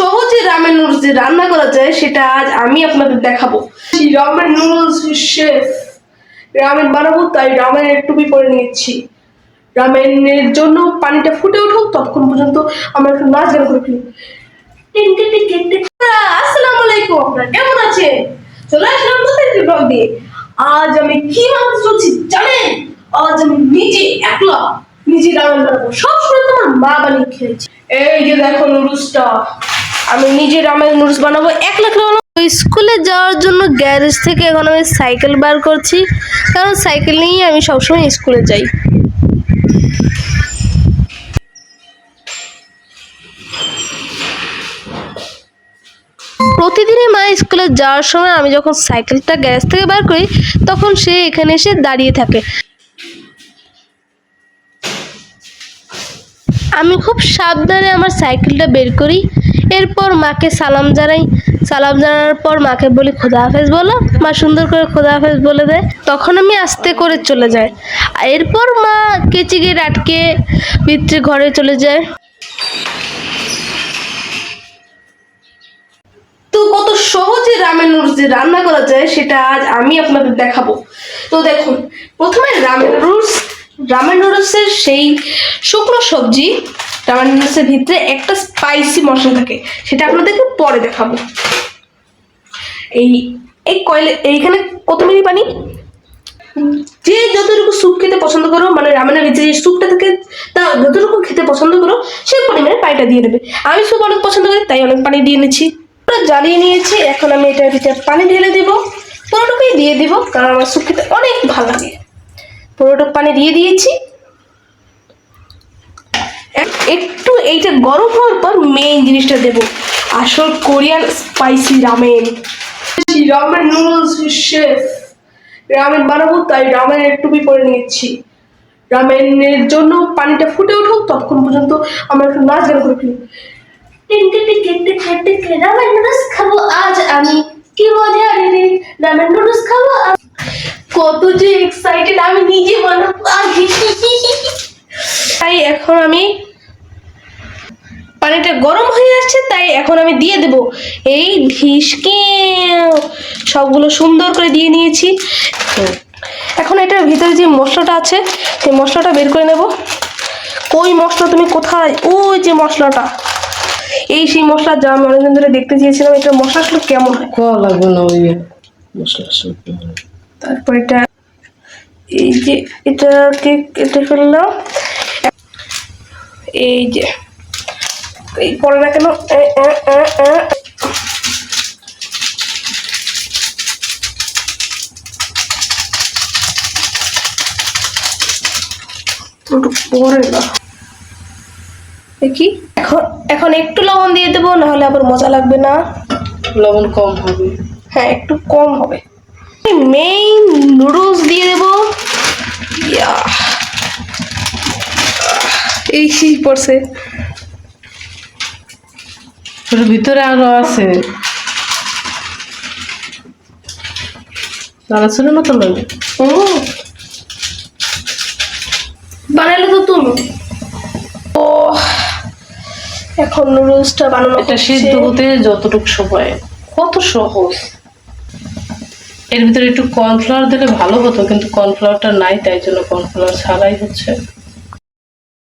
সহজে ramen noodles যে রান্না করা যায় সেটা আজ আমি আপনাদের দেখাবো। রামেন নুডলস শেফ রামেন বানাবো, তাই রামেনের টুপি পরে নিয়েছি। রামেনের জন্য পানিটা ফুটে উঠুক ততক্ষণ পর্যন্ত আমরা একটু নাচ গান করে ফেলি। আসসালামু আলাইকুম, আপনারা কেমন আছেন? চলে আসলাম নতুন একটি ব্লগ দিয়ে। আজ আমি কি বানাতে চলছি জানেন? আজ আমি একলা নিজে রামেন বানাবো। সবসময় তোমার মা বানিয়ে খেয়েছি। এই যে দেখো নুডলসটা, আমি নিজে রামেন নুডলস বানাবো একলা। স্কুলে যাওয়ার জন্য গ্যারেজ থেকে এখন আমি সাইকেল বার করছি, কারণ সাইকেল নিয়েই আমি সবসময় স্কুলে যাই। প্রতিদিনই মা স্কুলে যাওয়ার সময় আমি যখন সাইকেলটা গ্যারেজ থেকে বার করি তখন সে এখানে এসে দাঁড়িয়ে থাকে। আমি খুব সাবধানে আমার সাইকেলটা বের করি, এরপর মাকে সালাম জানাই। সালাম জানানোর পর মাকে বলি খোদা হাফেজ বলো। মা সুন্দর করে খোদা হাফেজ বলে দেয়, তখন আমি আস্তে করে চলে যাই। এরপর মা কেচি গেট আটকে ভিতরে ঘরে চলে যায়। তো কত সহজে রামেন নুডলস যে রান্না করা যায় সেটা আজ আমি আপনাদের দেখাবো। তো দেখুন, প্রথমে রামেন নুডলসের সেই শুকনো সবজি, রামেন নুডলসের ভিতরে একটা স্পাইসি মশলা থাকে, সেটা আপনাদেরকে পরে দেখাবো। এইখানে কতমিনি পানি, যে যতটুকু স্যুপ খেতে পছন্দ করো, মানে রামেনের ভিতরে যে স্যুপটা থাকে তা যতটুকু খেতে পছন্দ করো সেই পরিমাণে পানিটা দিয়ে দেবে। আমি স্যুপ অনেক পছন্দ করি তাই অনেক পানি দিয়ে নিচ্ছি। জ্বালিয়ে নিয়েছি, এখন আমি এটার ভিতরে পানি ঢেলে দিব। পুরোটুকুই দিয়ে দিব, কারণ আমার স্যুপ খেতে অনেক ভালো লাগে। পুরোটুকু পানি দিয়ে দিয়েছি। একটু এইটা গরম হওয়ার পর মেইন জিনিসটা দেব, আসল Korean spicy ramen. Ramen noodles chef ramen বানাবো, তাই রামেনের টুপি পরে নিয়েছি। রামেনের জন্য পানিটা ফুটে উঠুক ততক্ষণ পর্যন্ত আমরা একটু নাচ গান করে ফেলি। রামেন নুডলস খাবো আজ আমি, কি মজা রে, রামেন নুডলস খাবো। কত যে এক্সাইটেড, আমি নিজে বানাবো। তাই এখন আমি পানিটা গরম হয়ে আসছে, তাই এখন আমি দিয়ে দেব এই ঢিসকে সবগুলো সুন্দর করে দিয়ে নিয়েছি। এখন এটার ভিতরে যে মশলাটা আছে সেই মশলাটা বের করে নেব। কই মশলা তুমি কোথায়? ওই যে মশলাটা, এই সেই মশলা যা আমি অনেকদিন ধরে দেখতে চেয়েছিলাম। এটা মশলা আসলে কেমন হয়, লাগবে না ওই মশলা। তারপর এটা এই যে এটাকে কেটে ফেললাম। এই যে এই পরে না কেন, পরে না দেখি। এখন একটু লবণ দিয়ে দেবো, নাহলে আবার মজা লাগবে না। লবণ কম হবে, হ্যাঁ একটু কম হবে। মেইন নুডলস দিয়ে দেবো। এই সেই পড়ছে, ওর ভিতরে আরো আছে, নাড়াচুরের মতো লাগে। বানালে তো তুমি। ও এখন নুডলসটা বানানো, এটা সিদ্ধ হতে যতটুকু সময়, কত সহজ। এর ভিতরে একটু কর্নফ্লাওয়ার দিলে ভালো হতো, কিন্তু কর্নফ্লাওয়ারটা নাই, তাই জন্য কর্নফ্লাওয়ার ছাড়াই হচ্ছে।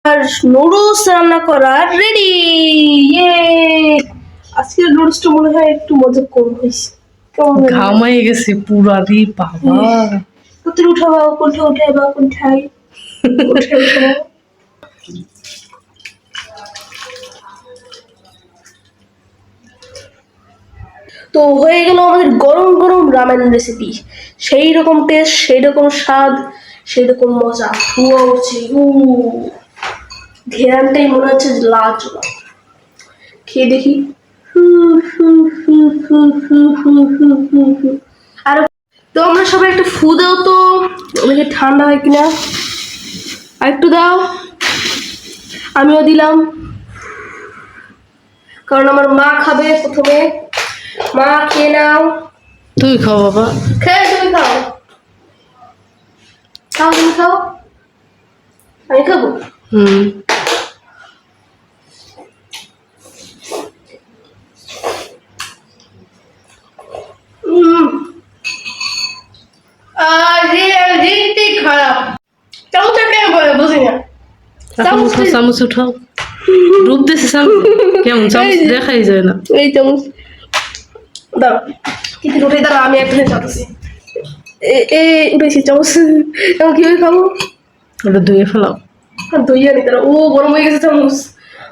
আর নুডলস রান্না করা রেডি। আজকের নুডলসটা মনে হয় একটু মজা কম হয়েছে। ঘামাই গেছি পুরারি বাবা। কোথায় উঠাবা, কোথায় উঠাইবা, কোথায় উঠাবো। তো হয়ে গেল আমাদের গরম গরম রামেন রেসিপি। সেই রকম টেস্ট, সেই রকম স্বাদ, সেই রকম মজা। ঘেরানটাই মনে হচ্ছে লাজবাব। খেয়ে দেখি। আর তো আমরা সবাই একটা ফু দাও তো, ওদেরকে ঠান্ডা হয় কিনা। আর একটু দাও, আমিও দিলাম, কারণ আমার মা খাবে প্রথমে। মা খেয়ে নাও। তুই খাও বাবা। খেয়ে তুমি খাও, খাও তুমি খাও, আমি খাবো। চামচ উঠাও, চামচ উঠাও। ডুব দিছে চামচ। কেমন চামচ এই যে। দেখাই যায় না। এই চামচ দাঁড়াও, কিন্তু উঠে দাঁড়াও, আমি একটা চামচি উঠেছি চামচ। এখন কিভাবে খাবো? ওটা ধুয়ে ফেলাও। দই আনি দাঁড়াও। ও গরম হয়ে গেছে চামচ,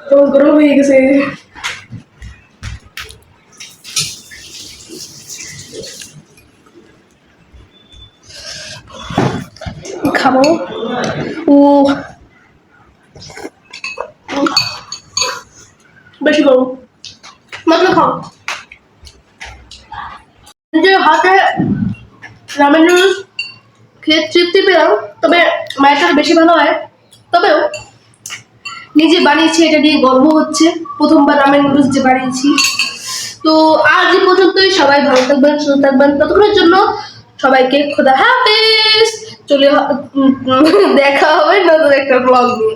চামচ গরম হয়ে গেছে। খাবো। ও বেশি গরম, মাত্র খাও। নিজের হাতে রামেন নুডলস খেয়ে তৃপ্তি পেলাম, তবে মায়েরটা বেশি ভালো হয়। তবেও নিজে বানিয়েছি, এটা নিয়ে গর্ব হচ্ছে, প্রথমবার রামেন নুডলস যে বানিয়েছি। তো আজ এই পর্যন্তই, সবাই ভালো থাকবেন, সুস্থ থাকবেন, ততক্ষণের জন্য সবাইকে খোদা হাফেজ। দেখা হবে নতুন একটা ব্লগ নিয়ে।